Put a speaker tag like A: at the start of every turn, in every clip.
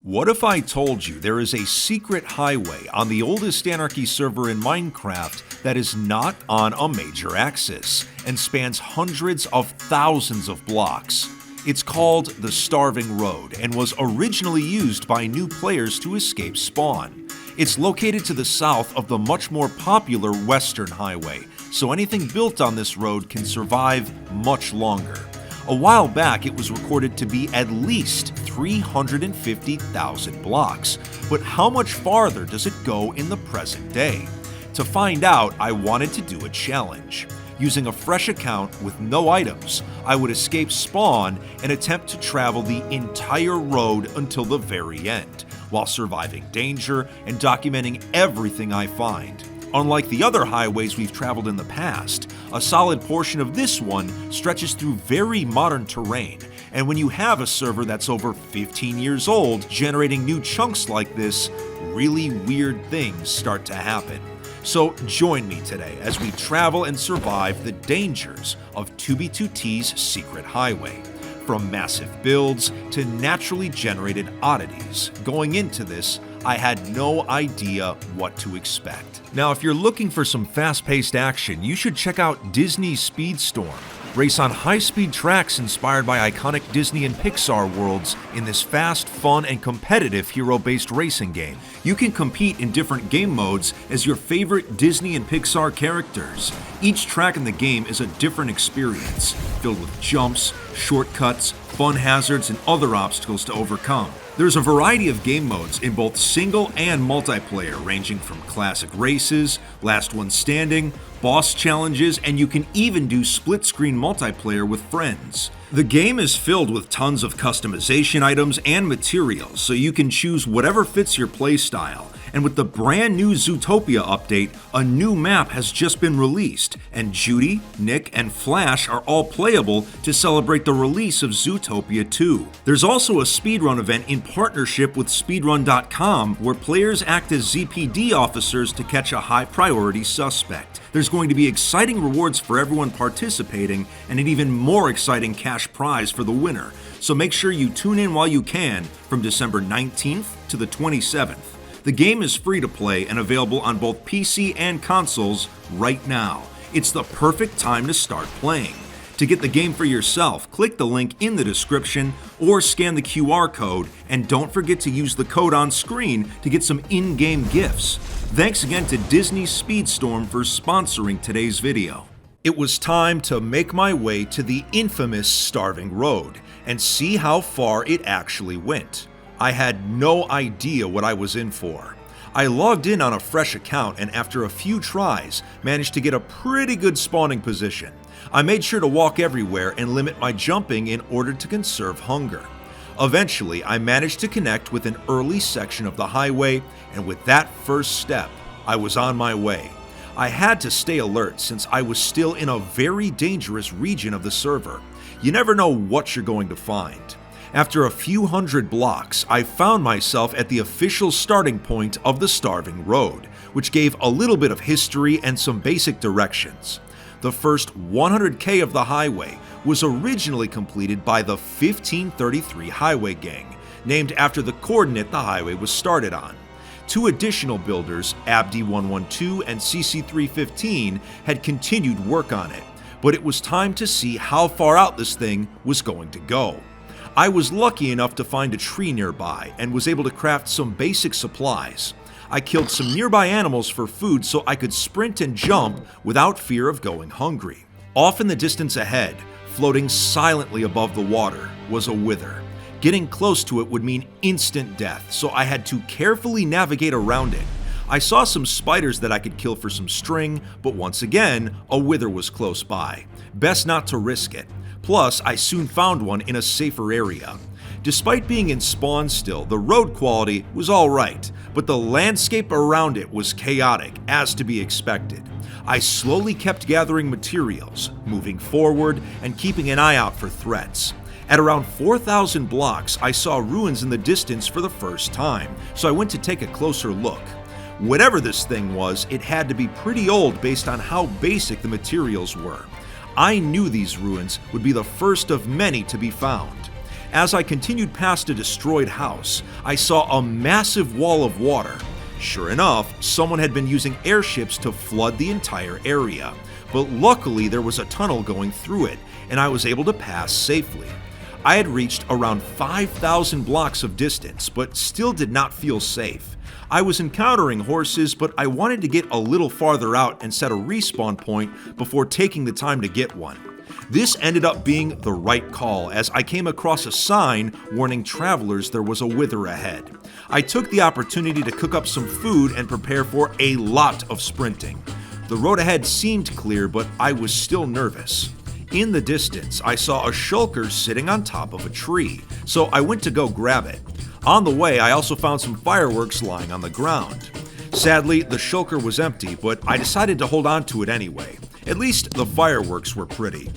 A: What if I told you there is a secret highway on the oldest Anarchy server in Minecraft that is not on a major axis and spans hundreds of thousands of blocks? It's called the Starving Road and was originally used by new players to escape spawn. It's located to the south of the much more popular Western Highway, so anything built on this road can survive much longer. A while back, it was recorded to be at least 350,000 blocks, but how much farther does it go in the present day? To find out, I wanted to do a challenge. Using a fresh account with no items, I would escape spawn and attempt to travel the entire road until the very end, while surviving danger and documenting everything I find. Unlike the other highways we've traveled in the past, a solid portion of this one stretches through very modern terrain, and when you have a server that's over 15 years old, generating new chunks like this, really weird things start to happen. So join me today as we travel and survive the dangers of 2b2t's secret highway. From massive builds to naturally generated oddities, going into this, I had no idea what to expect. Now, if you're looking for some fast-paced action, you should check out Disney's Speedstorm. Race on high-speed tracks inspired by iconic Disney and Pixar worlds in this fast, fun, and competitive hero-based racing game. You can compete in different game modes as your favorite Disney and Pixar characters. Each track in the game is a different experience, filled with jumps, shortcuts, fun hazards, and other obstacles to overcome. There's a variety of game modes in both single and multiplayer, ranging from classic races, last one standing, boss challenges, and you can even do split-screen multiplayer with friends. The game is filled with tons of customization items and materials, so you can choose whatever fits your playstyle. And with the brand new Zootopia update, a new map has just been released, and Judy, Nick, and Flash are all playable to celebrate the release of Zootopia 2. There's also a speedrun event in partnership with speedrun.com where players act as ZPD officers to catch a high-priority suspect. There's going to be exciting rewards for everyone participating and an even more exciting cash prize for the winner, so make sure you tune in while you can from December 19th to the 27th. The game is free to play and available on both PC and consoles right now. It's the perfect time to start playing. To get the game for yourself, click the link in the description or scan the QR code, and don't forget to use the code on screen to get some in-game gifts. Thanks again to Disney's Speedstorm for sponsoring today's video. It was time to make my way to the infamous Starving Road and see how far it actually went. I had no idea what I was in for. I logged in on a fresh account and after a few tries, managed to get a pretty good spawning position. I made sure to walk everywhere and limit my jumping in order to conserve hunger. Eventually, I managed to connect with an early section of the highway, and with that first step, I was on my way. I had to stay alert since I was still in a very dangerous region of the server. You never know what you're going to find. After a few hundred blocks, I found myself at the official starting point of the Starving Road, which gave a little bit of history and some basic directions. The first 100K of the highway was originally completed by the 1533 Highway Gang, named after the coordinate the highway was started on. Two additional builders, Abdi112 and CC315, had continued work on it, but it was time to see how far out this thing was going to go. I was lucky enough to find a tree nearby and was able to craft some basic supplies. I killed some nearby animals for food so I could sprint and jump without fear of going hungry. Off in the distance ahead, floating silently above the water, was a wither. Getting close to it would mean instant death, so I had to carefully navigate around it. I saw some spiders that I could kill for some string, but once again, a wither was close by. Best not to risk it. Plus, I soon found one in a safer area. Despite being in spawn still, the road quality was alright, but the landscape around it was chaotic, as to be expected. I slowly kept gathering materials, moving forward, and keeping an eye out for threats. At around 4,000 blocks, I saw ruins in the distance for the first time, so I went to take a closer look. Whatever this thing was, it had to be pretty old based on how basic the materials were. I knew these ruins would be the first of many to be found. As I continued past a destroyed house, I saw a massive wall of water. Sure enough, someone had been using airships to flood the entire area, but luckily there was a tunnel going through it, and I was able to pass safely. I had reached around 5,000 blocks of distance, but still did not feel safe. I was encountering horses, but I wanted to get a little farther out and set a respawn point before taking the time to get one. This ended up being the right call, as I came across a sign warning travelers there was a wither ahead. I took the opportunity to cook up some food and prepare for a lot of sprinting. The road ahead seemed clear, but I was still nervous. In the distance, I saw a shulker sitting on top of a tree, so I went to go grab it. On the way, I also found some fireworks lying on the ground. Sadly, the shulker was empty, but I decided to hold on to it anyway. At least the fireworks were pretty.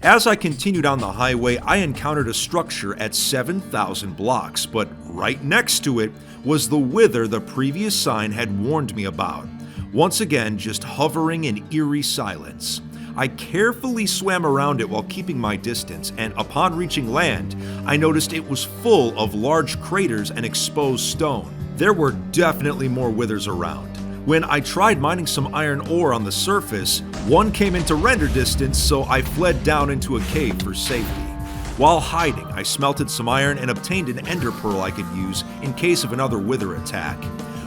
A: As I continued on the highway, I encountered a structure at 7,000 blocks, but right next to it was the wither the previous sign had warned me about. Once again, just hovering in eerie silence. I carefully swam around it while keeping my distance, and upon reaching land, I noticed it was full of large craters and exposed stone. There were definitely more withers around. When I tried mining some iron ore on the surface, one came into render distance, so I fled down into a cave for safety. While hiding, I smelted some iron and obtained an ender pearl I could use in case of another wither attack.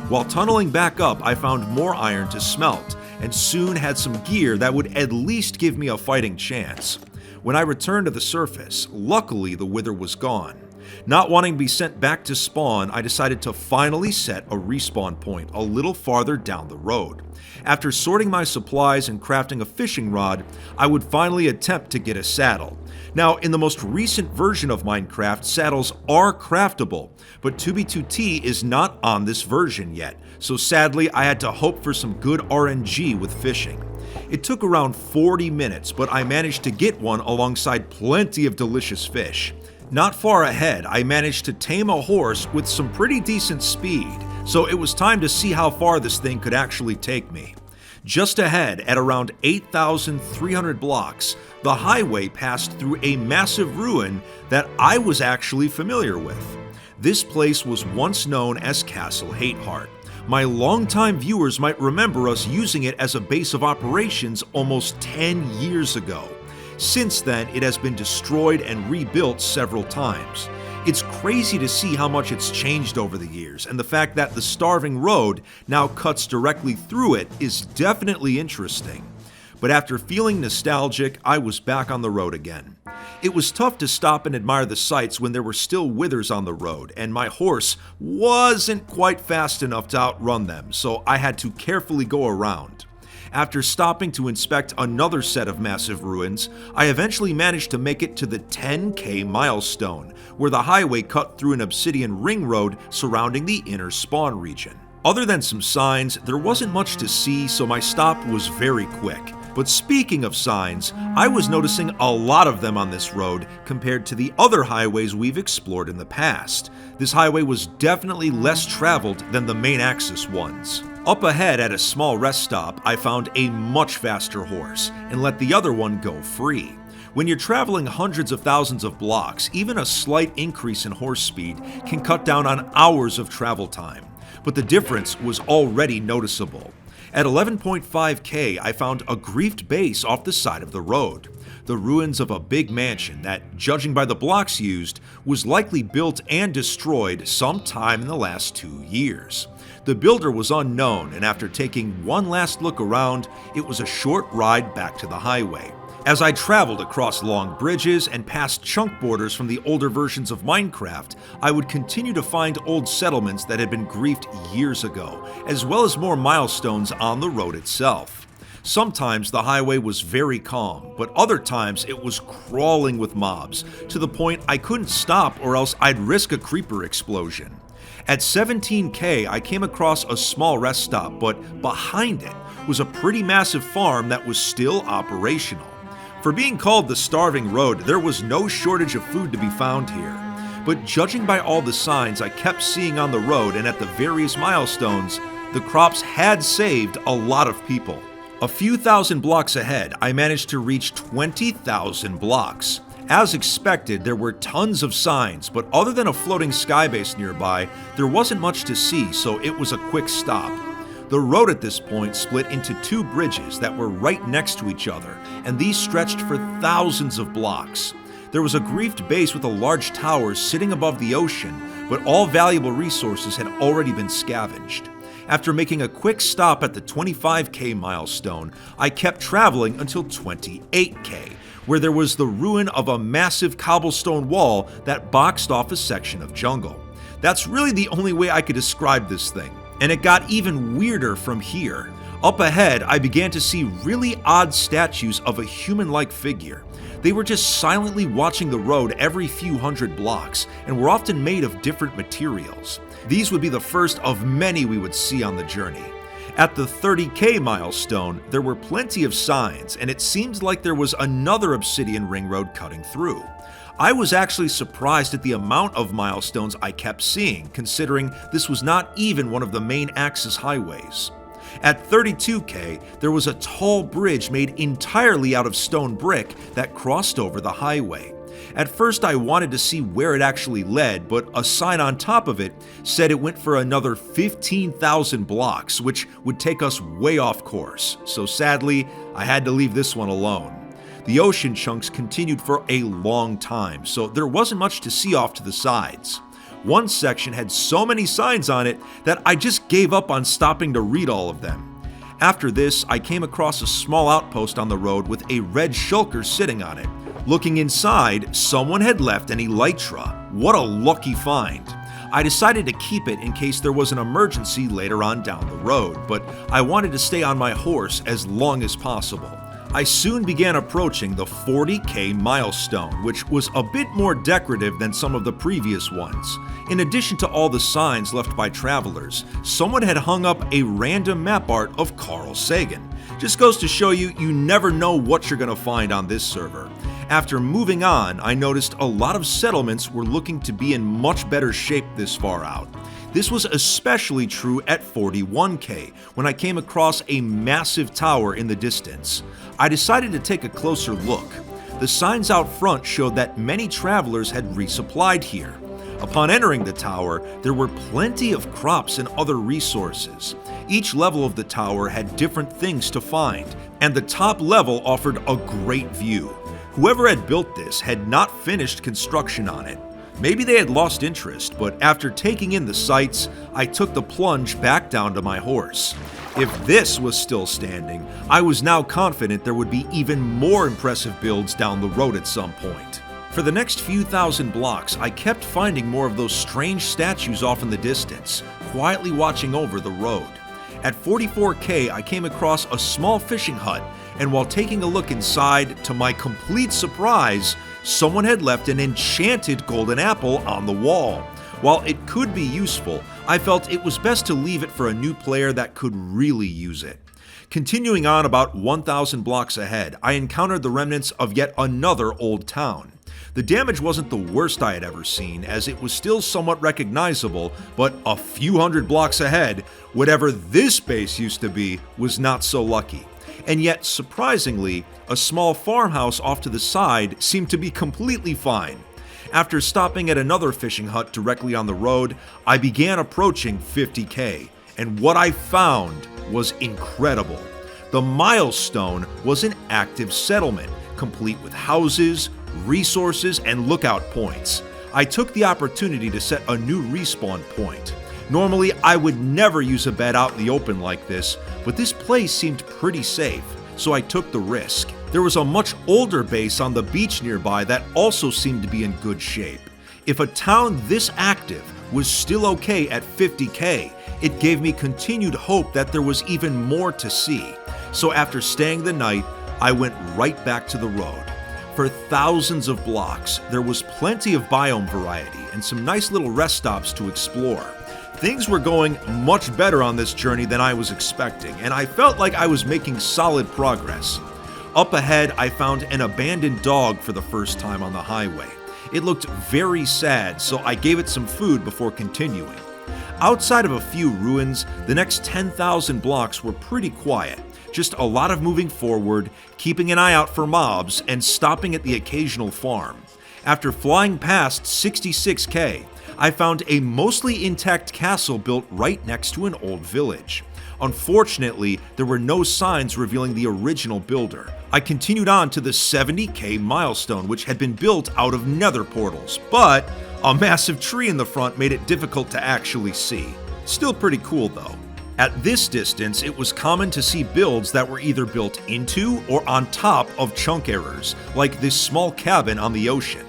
A: While tunneling back up, I found more iron to smelt, and soon had some gear that would at least give me a fighting chance. When I returned to the surface, luckily the wither was gone. Not wanting to be sent back to spawn, I decided to finally set a respawn point a little farther down the road. After sorting my supplies and crafting a fishing rod, I would finally attempt to get a saddle. Now, in the most recent version of Minecraft, saddles are craftable, but 2b2t is not on this version yet, so sadly I had to hope for some good RNG with fishing. It took around 40 minutes, but I managed to get one alongside plenty of delicious fish. Not far ahead, I managed to tame a horse with some pretty decent speed, so it was time to see how far this thing could actually take me. Just ahead, at around 8,300 blocks, the highway passed through a massive ruin that I was actually familiar with. This place was once known as Castle Hateheart. My longtime viewers might remember us using it as a base of operations almost 10 years ago. Since then, it has been destroyed and rebuilt several times. It's crazy to see how much it's changed over the years, and the fact that the Starving Road now cuts directly through it is definitely interesting. But after feeling nostalgic, I was back on the road again. It was tough to stop and admire the sights when there were still withers on the road, and my horse wasn't quite fast enough to outrun them, so I had to carefully go around. After stopping to inspect another set of massive ruins, I eventually managed to make it to the 10K milestone, where the highway cut through an obsidian ring road surrounding the inner spawn region. Other than some signs, there wasn't much to see, so my stop was very quick. But speaking of signs, I was noticing a lot of them on this road compared to the other highways we've explored in the past. This highway was definitely less traveled than the main axis ones. Up ahead at a small rest stop, I found a much faster horse and let the other one go free. When you're traveling hundreds of thousands of blocks, even a slight increase in horse speed can cut down on hours of travel time. But the difference was already noticeable. At 11.5K, I found a griefed base off the side of the road. The ruins of a big mansion that, judging by the blocks used, was likely built and destroyed sometime in the last 2 years. The builder was unknown, and after taking one last look around, it was a short ride back to the highway. As I traveled across long bridges and past chunk borders from the older versions of Minecraft, I would continue to find old settlements that had been griefed years ago, as well as more milestones on the road itself. Sometimes the highway was very calm, but other times it was crawling with mobs, to the point I couldn't stop or else I'd risk a creeper explosion. At 17K, I came across a small rest stop, but behind it was a pretty massive farm that was still operational. For being called the Starving Road, there was no shortage of food to be found here. But judging by all the signs I kept seeing on the road and at the various milestones, the crops had saved a lot of people. A few thousand blocks ahead, I managed to reach 20,000 blocks. As expected, there were tons of signs, but other than a floating skybase nearby, there wasn't much to see, so it was a quick stop. The road at this point split into two bridges that were right next to each other, and these stretched for thousands of blocks. There was a griefed base with a large tower sitting above the ocean, but all valuable resources had already been scavenged. After making a quick stop at the 25K milestone, I kept traveling until 28K, where there was the ruin of a massive cobblestone wall that boxed off a section of jungle. That's really the only way I could describe this thing, and it got even weirder from here. Up ahead, I began to see really odd statues of a human-like figure. They were just silently watching the road every few hundred blocks, and were often made of different materials. These would be the first of many we would see on the journey. At the 30K milestone, there were plenty of signs, and it seemed like there was another obsidian ring road cutting through. I was actually surprised at the amount of milestones I kept seeing, considering this was not even one of the main Axis highways. At 32K, there was a tall bridge made entirely out of stone brick that crossed over the highway. At first I wanted to see where it actually led, but a sign on top of it said it went for another 15,000 blocks, which would take us way off course, so sadly, I had to leave this one alone. The ocean chunks continued for a long time, so there wasn't much to see off to the sides. One section had so many signs on it that I just gave up on stopping to read all of them. After this, I came across a small outpost on the road with a red shulker sitting on it. Looking inside, someone had left an elytra. What a lucky find. I decided to keep it in case there was an emergency later on down the road, but I wanted to stay on my horse as long as possible. I soon began approaching the 40K milestone, which was a bit more decorative than some of the previous ones. In addition to all the signs left by travelers, someone had hung up a random map art of Carl Sagan. Just goes to show you, you never know what you're going to find on this server. After moving on, I noticed a lot of settlements were looking to be in much better shape this far out. This was especially true at 41K, when I came across a massive tower in the distance. I decided to take a closer look. The signs out front showed that many travelers had resupplied here. Upon entering the tower, there were plenty of crops and other resources. Each level of the tower had different things to find, and the top level offered a great view. Whoever had built this had not finished construction on it. Maybe they had lost interest, but after taking in the sights, I took the plunge back down to my horse. If this was still standing, I was now confident there would be even more impressive builds down the road at some point. For the next few thousand blocks, I kept finding more of those strange statues off in the distance, quietly watching over the road. At 44K, I came across a small fishing hut, and while taking a look inside, to my complete surprise, someone had left an enchanted golden apple on the wall. While it could be useful, I felt it was best to leave it for a new player that could really use it. Continuing on about 1,000 blocks ahead, I encountered the remnants of yet another old town. The damage wasn't the worst I had ever seen, as it was still somewhat recognizable, but a few hundred blocks ahead, whatever this base used to be was not so lucky. And yet, surprisingly, a small farmhouse off to the side seemed to be completely fine. After stopping at another fishing hut directly on the road, I began approaching 50K, and what I found was incredible. The milestone was an active settlement, complete with houses, resources, and lookout points. I took the opportunity to set a new respawn point. Normally, I would never use a bed out in the open like this, but this place seemed pretty safe, so I took the risk. There was a much older base on the beach nearby that also seemed to be in good shape. If a town this active was still okay at 50K, it gave me continued hope that there was even more to see. So after staying the night, I went right back to the road. For thousands of blocks, there was plenty of biome variety and some nice little rest stops to explore. Things were going much better on this journey than I was expecting, and I felt like I was making solid progress. Up ahead, I found an abandoned dog for the first time on the highway. It looked very sad, so I gave it some food before continuing. Outside of a few ruins, the next 10,000 blocks were pretty quiet. Just a lot of moving forward, keeping an eye out for mobs, and stopping at the occasional farm. After flying past 66K, I found a mostly intact castle built right next to an old village. Unfortunately, there were no signs revealing the original builder. I continued on to the 70K milestone, which had been built out of nether portals, but a massive tree in the front made it difficult to actually see. Still pretty cool though. At this distance, it was common to see builds that were either built into or on top of chunk errors, like this small cabin on the ocean.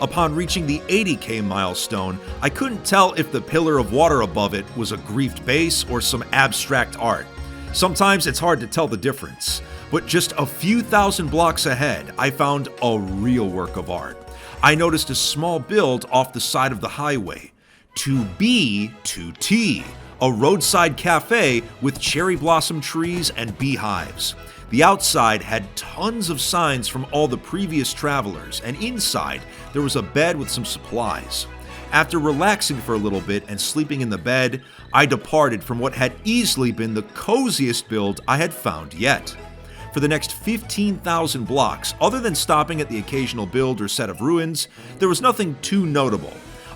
A: Upon reaching the 80K milestone, I couldn't tell if the pillar of water above it was a griefed base or some abstract art. Sometimes it's hard to tell the difference, but just a few thousand blocks ahead, I found a real work of art. I noticed a small build off the side of the highway, 2b2t, a roadside cafe with cherry blossom trees and beehives. The outside had tons of signs from all the previous travelers, and inside there was a bed with some supplies. After relaxing for a little bit and sleeping in the bed, I departed from what had easily been the coziest build I had found yet. For the next 15,000 blocks, other than stopping at the occasional build or set of ruins, there was nothing too notable.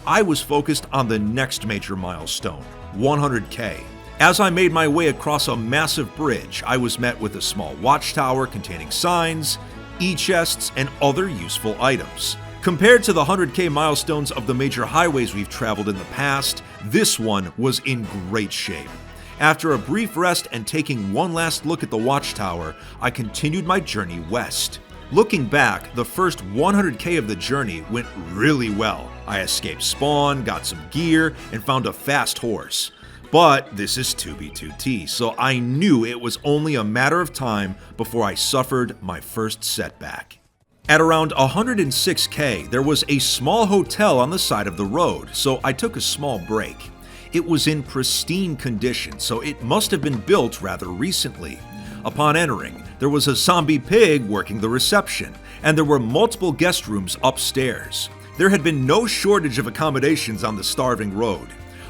A: I was focused on the next major milestone, 100K. As I made my way across a massive bridge, I was met with a small watchtower containing signs, e-chests, and other useful items. Compared to the 100K milestones of the major highways we've traveled in the past, this one was in great shape. After a brief rest and taking one last look at the watchtower, I continued my journey west. Looking back, the first 100K of the journey went really well. I escaped spawn, got some gear, and found a fast horse. But this is 2b2t, so I knew it was only a matter of time before I suffered my first setback. At around 106K, there was a small hotel on the side of the road, so I took a small break. It was in pristine condition, so it must have been built rather recently. Upon entering, there was a zombie pig working the reception, and there were multiple guest rooms upstairs. There had been no shortage of accommodations on the starving road.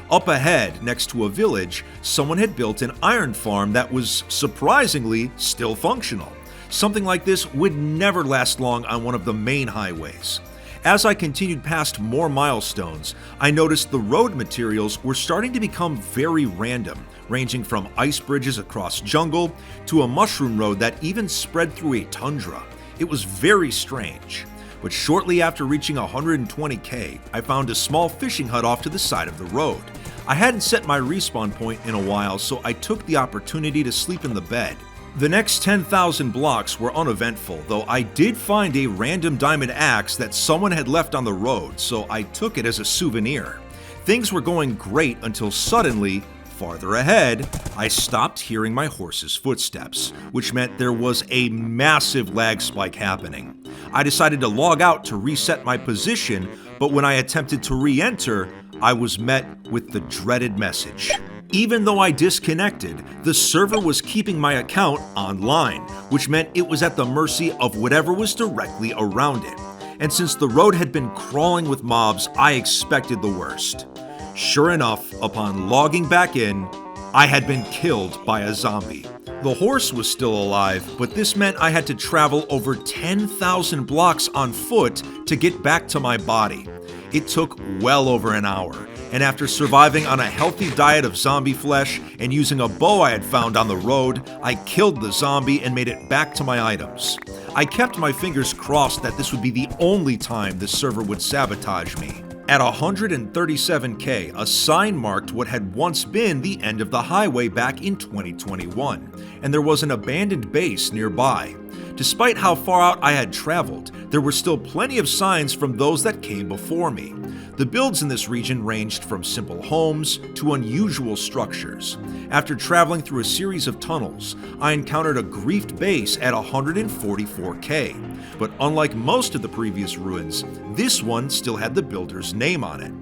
A: Up ahead, next to a village, someone had built an iron farm that was, surprisingly, still functional. Something like this would never last long on one of the main highways. As I continued past more milestones, I noticed the road materials were starting to become very random, ranging from ice bridges across jungle to a mushroom road that even spread through a tundra. It was very strange. But shortly after reaching 120K, I found a small fishing hut off to the side of the road. I hadn't set my respawn point in a while, so I took the opportunity to sleep in the bed. The next 10,000 blocks were uneventful, though I did find a random diamond axe that someone had left on the road, so I took it as a souvenir. Things were going great until suddenly, farther ahead, I stopped hearing my horse's footsteps, which meant there was a massive lag spike happening. I decided to log out to reset my position, but when I attempted to re-enter, I was met with the dreaded message. Even though I disconnected, the server was keeping my account online, which meant it was at the mercy of whatever was directly around it. And since the road had been crawling with mobs, I expected the worst. Sure enough, upon logging back in, I had been killed by a zombie. The horse was still alive, but this meant I had to travel over 10,000 blocks on foot to get back to my body. It took well over an hour, and after surviving on a healthy diet of zombie flesh and using a bow I had found on the road, I killed the zombie and made it back to my items. I kept my fingers crossed that this would be the only time this server would sabotage me. At 137K, a sign marked what had once been the end of the highway back in 2021, and there was an abandoned base nearby. Despite how far out I had traveled, there were still plenty of signs from those that came before me. The builds in this region ranged from simple homes to unusual structures. After traveling through a series of tunnels, I encountered a griefed base at 144K. But unlike most of the previous ruins, this one still had the builder's name on it.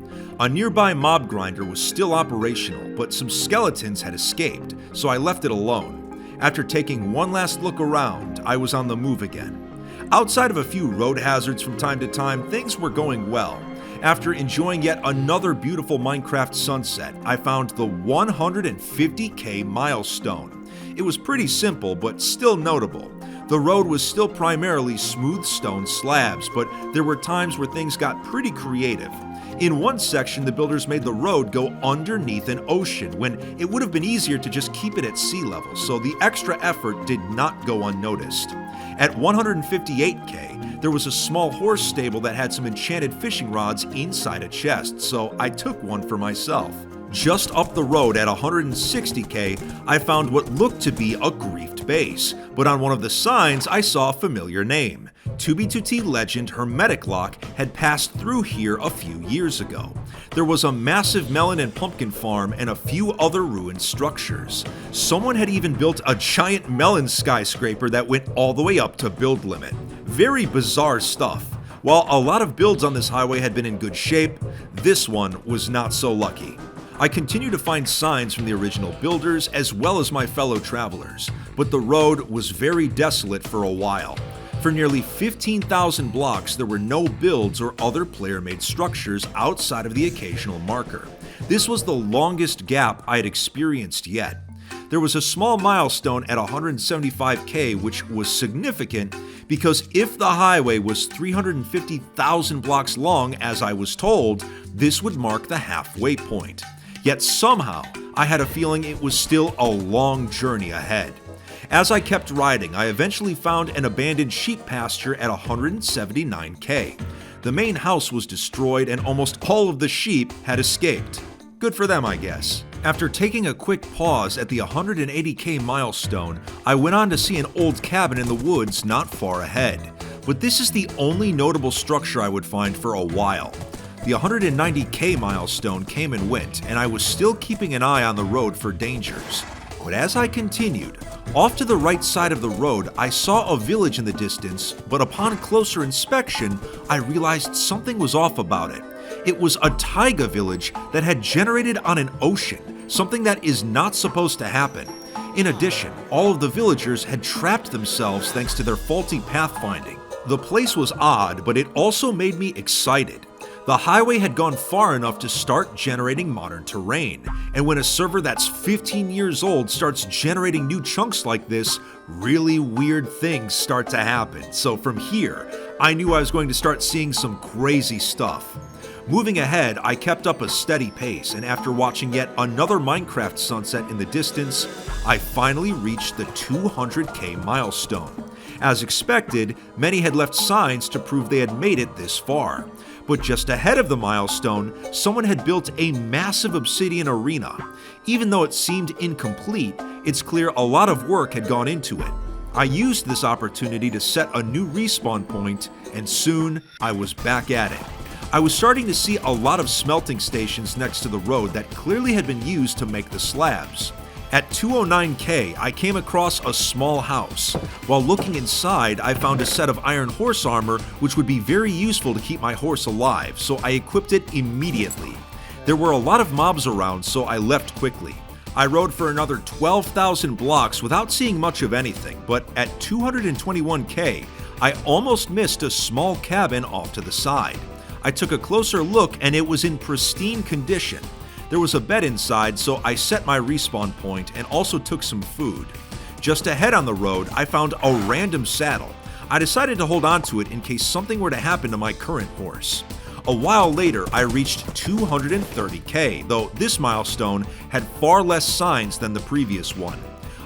A: A nearby mob grinder was still operational, but some skeletons had escaped, so I left it alone. After taking one last look around, I was on the move again. Outside of a few road hazards from time to time, things were going well. After enjoying yet another beautiful Minecraft sunset, I found the 150K milestone. it was pretty simple but still notable. The road was still primarily smooth stone slabs, but there were times where things got pretty creative. In one section, the builders made the road go underneath an ocean when it would have been easier to just keep it at sea level, so the extra effort did not go unnoticed. At 158K, there was a small horse stable that had some enchanted fishing rods inside a chest, so I took one for myself. Just up the road at 160K, I found what looked to be a griefed base, but on one of the signs I saw a familiar name. 2b2t legend Hermetic Lock had passed through here a few years ago. There was a massive melon and pumpkin farm and a few other ruined structures. Someone had even built a giant melon skyscraper that went all the way up to build limit. Very bizarre stuff. While a lot of builds on this highway had been in good shape, this one was not so lucky. I continue to find signs from the original builders as well as my fellow travelers, but the road was very desolate for a while. For nearly 15,000 blocks, there were no builds or other player-made structures outside of the occasional marker. This was the longest gap I had experienced yet. There was a small milestone at 175K which was significant because if the highway was 350,000 blocks long as I was told, this would mark the halfway point. Yet somehow, I had a feeling it was still a long journey ahead. As I kept riding, I eventually found an abandoned sheep pasture at 179K. The main house was destroyed and almost all of the sheep had escaped. Good for them, I guess. After taking a quick pause at the 180K milestone, I went on to see an old cabin in the woods not far ahead. But this is the only notable structure I would find for a while. The 190K milestone came and went, and I was still keeping an eye on the road for dangers. But as I continued, off to the right side of the road, I saw a village in the distance, but upon closer inspection, I realized something was off about it. It was a taiga village that had generated on an ocean, something that is not supposed to happen. In addition, all of the villagers had trapped themselves thanks to their faulty pathfinding. The place was odd, but it also made me excited. The highway had gone far enough to start generating modern terrain, and when a server that's 15 years old starts generating new chunks like this, really weird things start to happen. So from here, I knew I was going to start seeing some crazy stuff. Moving ahead, I kept up a steady pace, and after watching yet another Minecraft sunset in the distance, I finally reached the 200K milestone. As expected, many had left signs to prove they had made it this far. But just ahead of the milestone, someone had built a massive obsidian arena. Even though it seemed incomplete, it's clear a lot of work had gone into it. I used this opportunity to set a new respawn point, and soon I was back at it. I was starting to see a lot of smelting stations next to the road that clearly had been used to make the slabs. At 209K, I came across a small house. While looking inside, I found a set of iron horse armor which would be very useful to keep my horse alive, so I equipped it immediately. There were a lot of mobs around, so I left quickly. I rode for another 12,000 blocks without seeing much of anything, but at 221K, I almost missed a small cabin off to the side. I took a closer look and it was in pristine condition. There was a bed inside, so I set my respawn point and also took some food. Just ahead on the road, I found a random saddle. I decided to hold on to it in case something were to happen to my current horse. A while later, I reached 230K, though this milestone had far less signs than the previous one.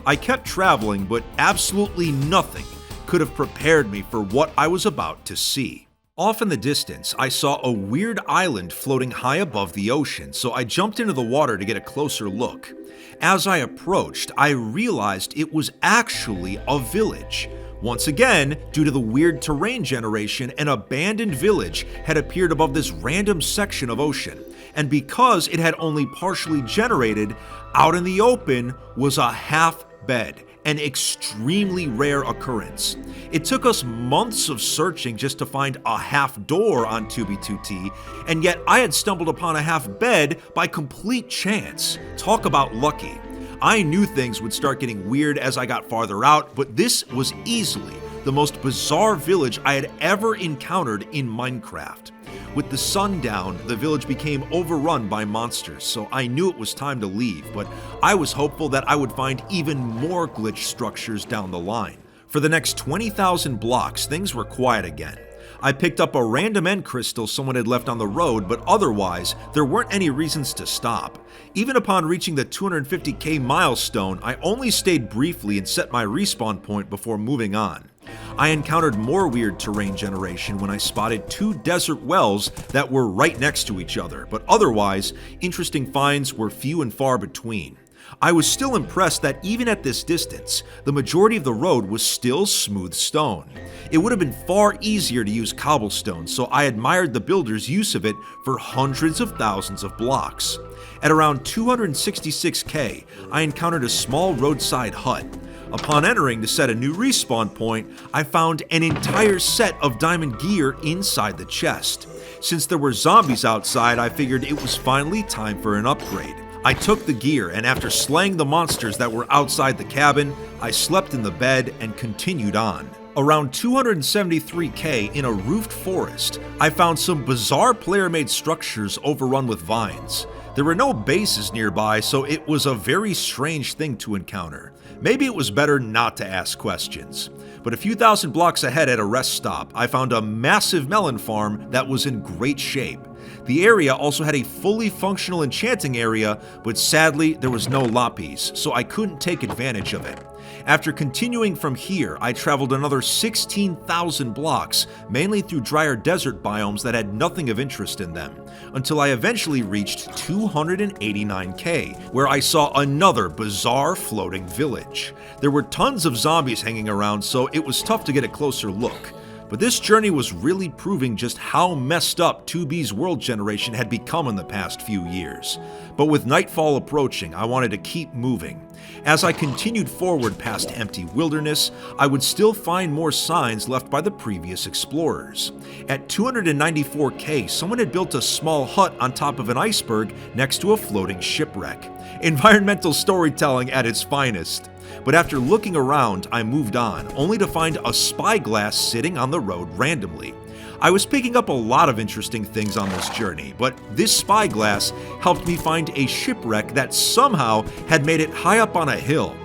A: I kept traveling, but absolutely nothing could have prepared me for what I was about to see. Off in the distance, I saw a weird island floating high above the ocean, so I jumped into the water to get a closer look. As I approached, I realized it was actually a village. Once again, due to the weird terrain generation, an abandoned village had appeared above this random section of ocean. And because it had only partially generated, out in the open was a half bed. An extremely rare occurrence. It took us months of searching just to find a half door on 2b2t, and yet I had stumbled upon a half bed by complete chance. Talk about lucky. I knew things would start getting weird as I got farther out, but this was easily the most bizarre village I had ever encountered in Minecraft. With the sun down, the village became overrun by monsters, so I knew it was time to leave, but I was hopeful that I would find even more glitch structures down the line. For the next 20,000 blocks, things were quiet again. I picked up a random end crystal someone had left on the road, but otherwise, there weren't any reasons to stop. Even upon reaching the 250k milestone, I only stayed briefly and set my respawn point before moving on. I encountered more weird terrain generation when I spotted 2 desert wells that were right next to each other, but otherwise, interesting finds were few and far between. I was still impressed that even at this distance, the majority of the road was still smooth stone. It would have been far easier to use cobblestone, so I admired the builders' use of it for hundreds of thousands of blocks. At around 266k, I encountered a small roadside hut. Upon entering to set a new respawn point, I found an entire set of diamond gear inside the chest. Since there were zombies outside, I figured it was finally time for an upgrade. I took the gear, and after slaying the monsters that were outside the cabin, I slept in the bed and continued on. Around 273k in a roofed forest, I found some bizarre player-made structures overrun with vines. There were no bases nearby, so it was a very strange thing to encounter. Maybe it was better not to ask questions. But a few thousand blocks ahead at a rest stop, I found a massive melon farm that was in great shape. The area also had a fully functional enchanting area, but sadly there was no lapis, so I couldn't take advantage of it. After continuing from here, I traveled another 16,000 blocks, mainly through drier desert biomes that had nothing of interest in them, until I eventually reached 289k, where I saw another bizarre floating village. There were tons of zombies hanging around, so it was tough to get a closer look. But this journey was really proving just how messed up 2B's world generation had become in the past few years. But with nightfall approaching, I wanted to keep moving. As I continued forward past empty wilderness, I would still find more signs left by the previous explorers. At 294k, someone had built a small hut on top of an iceberg next to a floating shipwreck. Environmental storytelling at its finest. But after looking around, I moved on, only to find a spyglass sitting on the road randomly. I was picking up a lot of interesting things on this journey, but this spyglass helped me find a shipwreck that somehow had made it high up on a hill.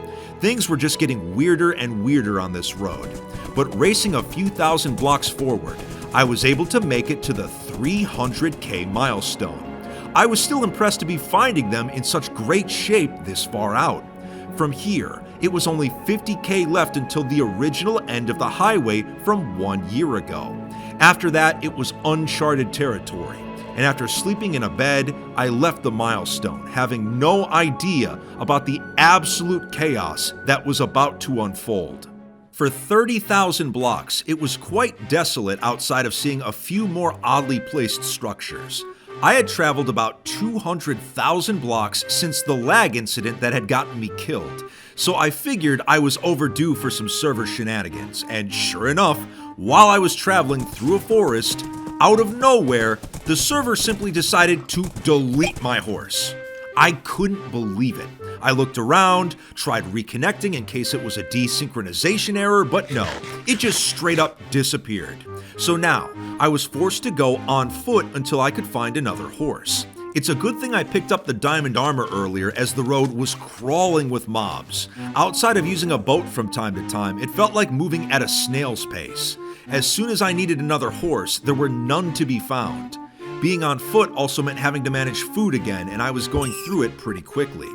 A: Things were just getting weirder and weirder on this road. But racing a few thousand blocks forward, I was able to make it to the 300k milestone. I was still impressed to be finding them in such great shape this far out. From here, it was only 50k left until the original end of the highway from 1 year ago. After that, it was uncharted territory, and after sleeping in a bed, I left the milestone, having no idea about the absolute chaos that was about to unfold. For 30,000 blocks, it was quite desolate outside of seeing a few more oddly placed structures. I had traveled about 200,000 blocks since the lag incident that had gotten me killed, so I figured I was overdue for some server shenanigans, and sure enough, while I was traveling through a forest, out of nowhere, the server simply decided to delete my horse. I couldn't believe it. I looked around, tried reconnecting in case it was a desynchronization error, but no, it just straight up disappeared. So now, I was forced to go on foot until I could find another horse. It's a good thing I picked up the diamond armor earlier, as the road was crawling with mobs. Outside of using a boat from time to time, it felt like moving at a snail's pace. As soon as I needed another horse, there were none to be found. Being on foot also meant having to manage food again, and I was going through it pretty quickly.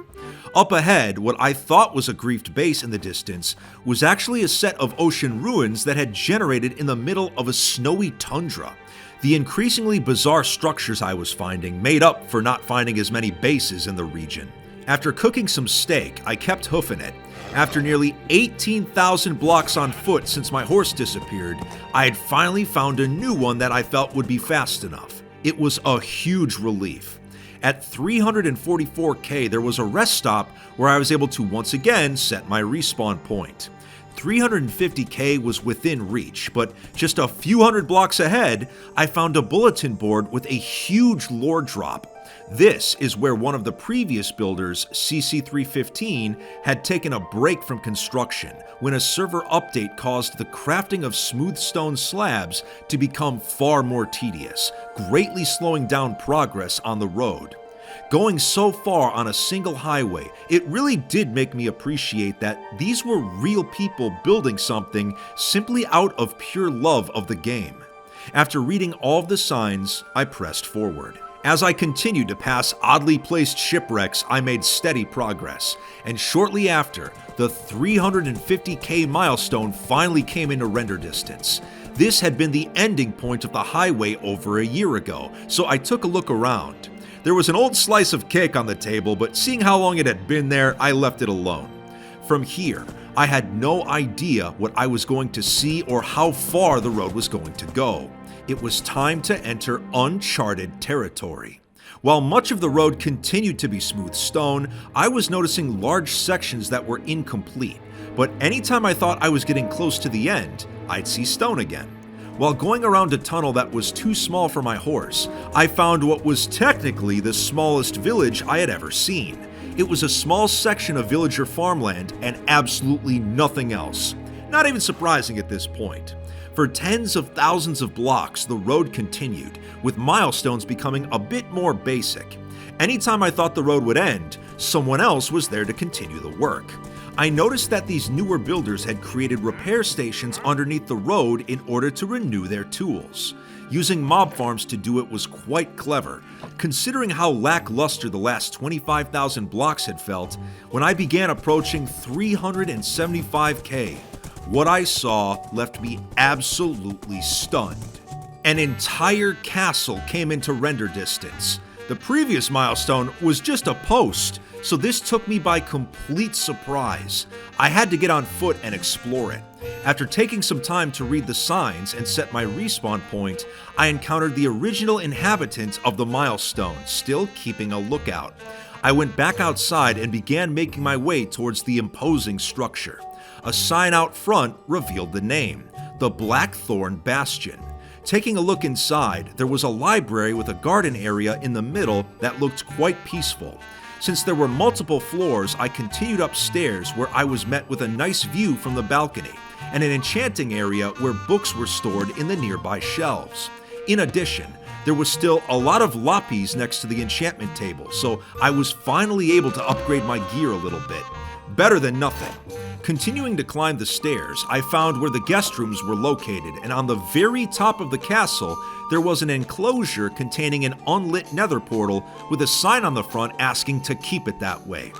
A: Up ahead, what I thought was a griefed base in the distance was actually a set of ocean ruins that had generated in the middle of a snowy tundra. The increasingly bizarre structures I was finding made up for not finding as many bases in the region. After cooking some steak, I kept hoofing it. After nearly 18,000 blocks on foot since my horse disappeared, I had finally found a new one that I felt would be fast enough. It was a huge relief. At 344k, there was a rest stop where I was able to once again set my respawn point. 350k was within reach, but just a few hundred blocks ahead, I found a bulletin board with a huge lore drop. This is where one of the previous builders, CC315, had taken a break from construction when a server update caused the crafting of smooth stone slabs to become far more tedious, greatly slowing down progress on the road. Going so far on a single highway, it really did make me appreciate that these were real people building something simply out of pure love of the game. After reading all of the signs, I pressed forward. As I continued to pass oddly placed shipwrecks, I made steady progress, and shortly after, the 350k milestone finally came into render distance. This had been the ending point of the highway over a year ago, so I took a look around. There was an old slice of cake on the table, but seeing how long it had been there, I left it alone. From here, I had no idea what I was going to see or how far the road was going to go. It was time to enter uncharted territory. While much of the road continued to be smooth stone, I was noticing large sections that were incomplete, but anytime I thought I was getting close to the end, I'd see stone again. While going around a tunnel that was too small for my horse, I found what was technically the smallest village I had ever seen. It was a small section of villager farmland and absolutely nothing else. Not even surprising at this point. For tens of thousands of blocks, the road continued, with milestones becoming a bit more basic. Anytime I thought the road would end, someone else was there to continue the work. I noticed that these newer builders had created repair stations underneath the road in order to renew their tools. Using mob farms to do it was quite clever, considering how lackluster the last 25,000 blocks had felt. When I began approaching 375k, what I saw left me absolutely stunned. An entire castle came into render distance. The previous milestone was just a post, so this took me by complete surprise. I had to get on foot and explore it. After taking some time to read the signs and set my respawn point, I encountered the original inhabitant of the milestone, still keeping a lookout. I went back outside and began making my way towards the imposing structure. A sign out front revealed the name, the Blackthorn Bastion. Taking a look inside, there was a library with a garden area in the middle that looked quite peaceful. Since there were multiple floors, I continued upstairs where I was met with a nice view from the balcony and an enchanting area where books were stored in the nearby shelves. In addition, there was still a lot of lapis next to the enchantment table, so I was finally able to upgrade my gear a little bit. Better than nothing. Continuing to climb the stairs, I found where the guest rooms were located, and on the very top of the castle, there was an enclosure containing an unlit nether portal with a sign on the front asking to keep it that way.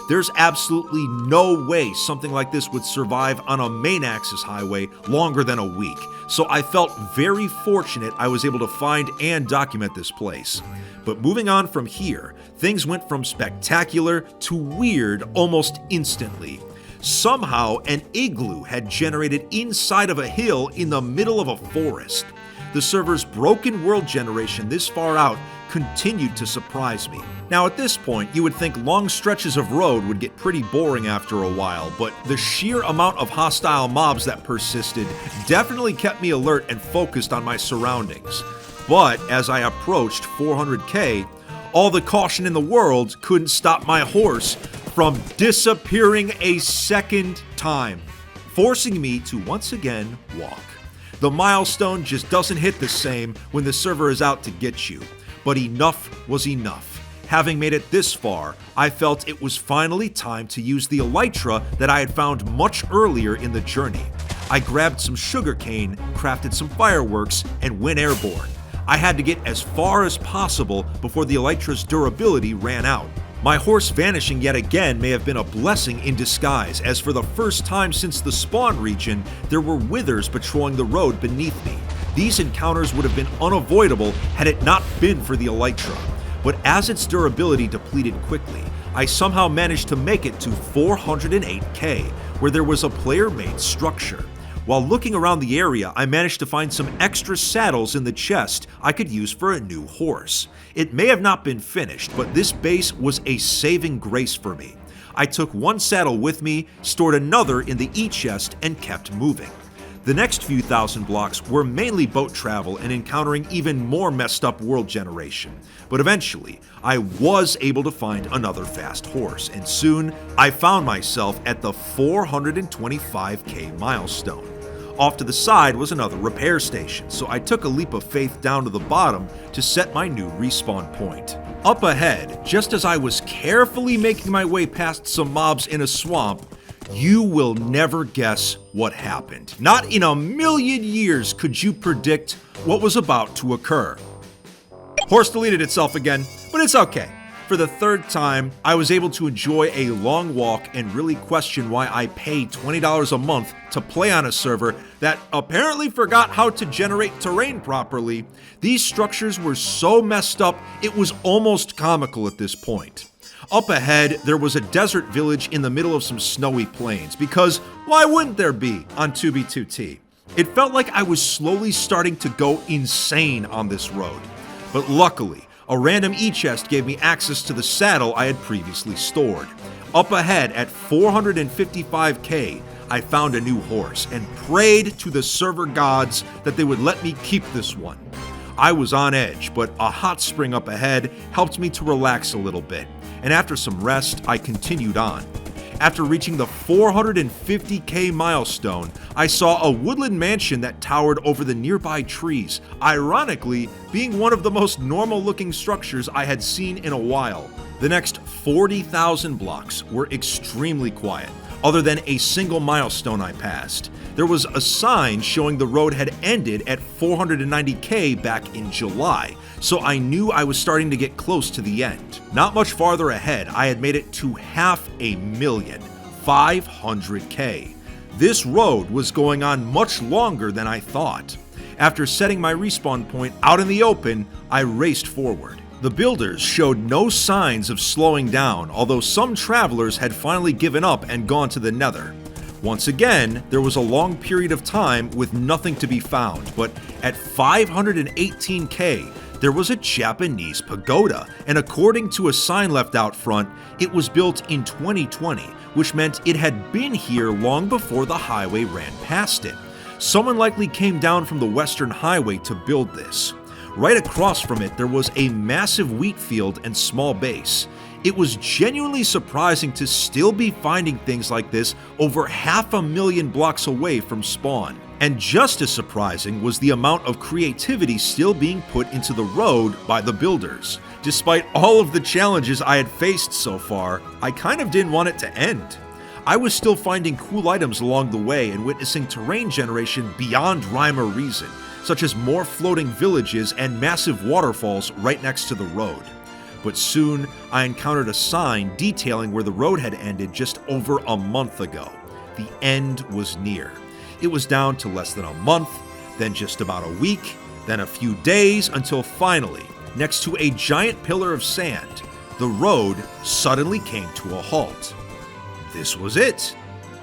A: There's absolutely no way something like this would survive on a main axis highway longer than a week, so I felt very fortunate I was able to find and document this place. But moving on from here, things went from spectacular to weird almost instantly. Somehow, an igloo had generated inside of a hill in the middle of a forest. The server's broken world generation this far out continued to surprise me. Now at this point, you would think long stretches of road would get pretty boring after a while, but the sheer amount of hostile mobs that persisted definitely kept me alert and focused on my surroundings. But as I approached 400k, all the caution in the world couldn't stop my horse from disappearing a second time, forcing me to once again walk. The milestone just doesn't hit the same when the server is out to get you, but enough was enough. Having made it this far, I felt it was finally time to use the elytra that I had found much earlier in the journey. I grabbed some sugarcane, crafted some fireworks, and went airborne. I had to get as far as possible before the elytra's durability ran out. My horse vanishing yet again may have been a blessing in disguise, as for the first time since the spawn region, there were withers patrolling the road beneath me. These encounters would have been unavoidable had it not been for the elytra. But as its durability depleted quickly, I somehow managed to make it to 408k, where there was a player-made structure. While looking around the area, I managed to find some extra saddles in the chest I could use for a new horse. It may have not been finished, but this base was a saving grace for me. I took one saddle with me, stored another in the e-chest, and kept moving. The next few thousand blocks were mainly boat travel and encountering even more messed up world generation, but eventually I was able to find another fast horse, and soon I found myself at the 425k milestone. Off to the side was another repair station, so I took a leap of faith down to the bottom to set my new respawn point. Up ahead, just as I was carefully making my way past some mobs in a swamp, you will never guess what happened. Not in a million years could you predict what was about to occur. Horse deleted itself again, but it's okay. For the third time, I was able to enjoy a long walk and really question why I pay $20 a month to play on a server that apparently forgot how to generate terrain properly. These structures were so messed up, it was almost comical at this point. Up ahead, there was a desert village in the middle of some snowy plains, because why wouldn't there be on 2b2t? It felt like I was slowly starting to go insane on this road. But luckily, a random e-chest gave me access to the saddle I had previously stored. Up ahead at 455k, I found a new horse and prayed to the server gods that they would let me keep this one. I was on edge, but a hot spring up ahead helped me to relax a little bit, and after some rest, I continued on. After reaching the 450k milestone, I saw a woodland mansion that towered over the nearby trees, ironically being one of the most normal-looking structures I had seen in a while. The next 40,000 blocks were extremely quiet, other than a single milestone I passed. There was a sign showing the road had ended at 490k back in July, so I knew I was starting to get close to the end. Not much farther ahead, I had made it to 500,000, 500k. This road was going on much longer than I thought. After setting my respawn point out in the open, I raced forward. The builders showed no signs of slowing down, although some travelers had finally given up and gone to the nether. Once again, there was a long period of time with nothing to be found, but at 518k, there was a Japanese pagoda, and according to a sign left out front, it was built in 2020, which meant it had been here long before the highway ran past it. Someone likely came down from the Western Highway to build this. Right across from it, there was a massive wheat field and small base. It was genuinely surprising to still be finding things like this over 500,000 blocks away from spawn. And just as surprising was the amount of creativity still being put into the road by the builders. Despite all of the challenges I had faced so far, I kind of didn't want it to end. I was still finding cool items along the way and witnessing terrain generation beyond rhyme or reason, such as more floating villages and massive waterfalls right next to the road. But soon, I encountered a sign detailing where the road had ended just over a month ago. The end was near. It was down to less than a month, then just about a week, then a few days, until finally, next to a giant pillar of sand, the road suddenly came to a halt. This was it.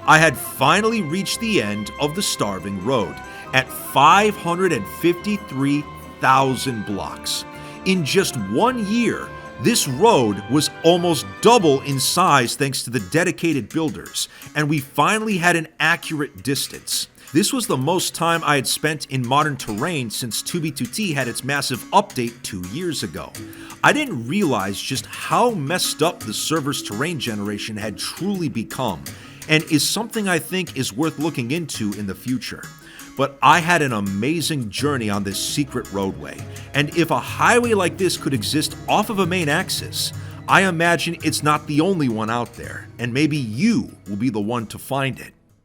A: I had finally reached the end of the starving road at 553,000 blocks. In just 1 year, this road was almost double in size thanks to the dedicated builders, and we finally had an accurate distance. This was the most time I had spent in modern terrain since 2b2t had its massive update 2 years ago. I didn't realize just how messed up the server's terrain generation had truly become, and is something I think is worth looking into in the future. But I had an amazing journey on this secret roadway, and if a highway like this could exist off of a main axis, I imagine it's not the only one out there, and maybe you will be the one to find it.